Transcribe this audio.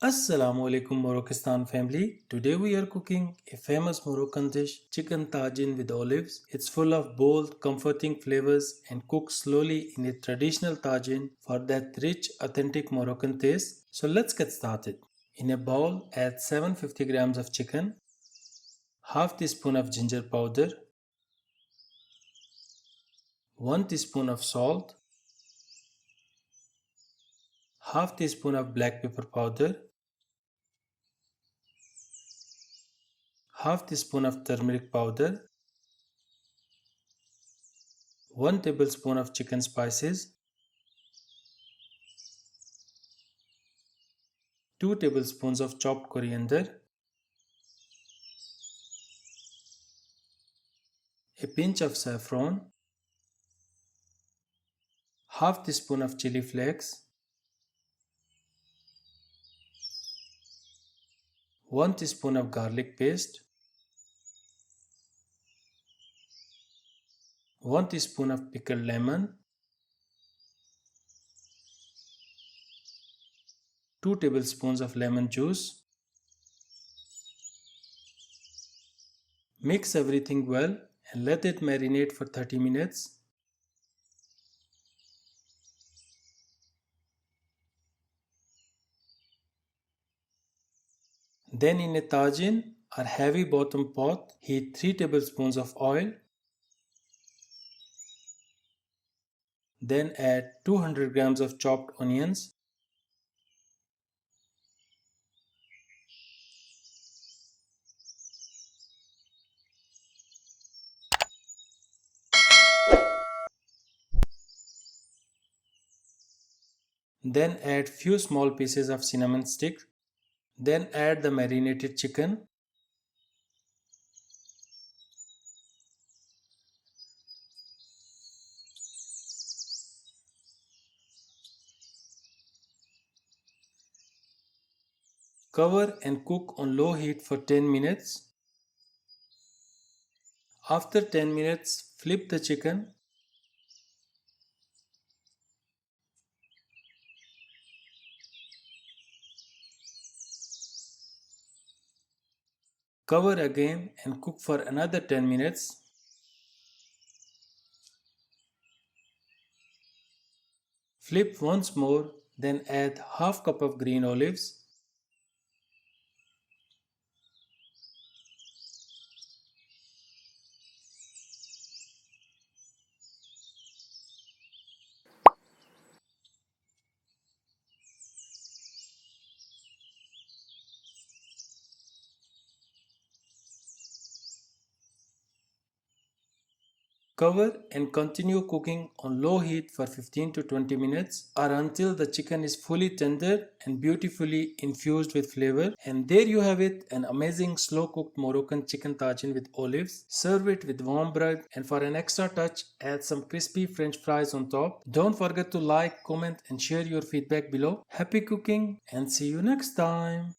Assalamu alaikum Moroccan family. Today we are cooking a famous Moroccan dish, chicken tajin with olives. It's full of bold, comforting flavors and cooked slowly in a traditional tajin for that rich, authentic Moroccan taste. So let's get started. In a bowl, add 750 grams of chicken, half teaspoon of ginger powder, 1 teaspoon of salt, half teaspoon of black pepper powder, half teaspoon of turmeric powder, 1 tablespoon of chicken spices, 2 tablespoons of chopped coriander, a pinch of saffron, half teaspoon of chili flakes, 1 teaspoon of garlic paste, 1 teaspoon of pickled lemon, 2 tablespoons of lemon juice. Mix everything well and let it marinate for 30 minutes. Then in a tajin or heavy bottom pot, heat 3 tablespoons of oil. Then add 200 grams of chopped onions, then add few small pieces of cinnamon stick. Then add the marinated chicken. Cover and cook on low heat for 10 minutes. After 10 minutes, flip the chicken. Cover again and cook for another 10 minutes. Flip once more, then add half cup of green olives. Cover and continue cooking on low heat for 15 to 20 minutes or until the chicken is fully tender and beautifully infused with flavor. And there you have it, an amazing slow cooked Moroccan chicken tajin with olives. Serve it with warm bread and for an extra touch add some crispy french fries on top. Don't forget to like, comment and share your feedback below. Happy cooking and see you next time.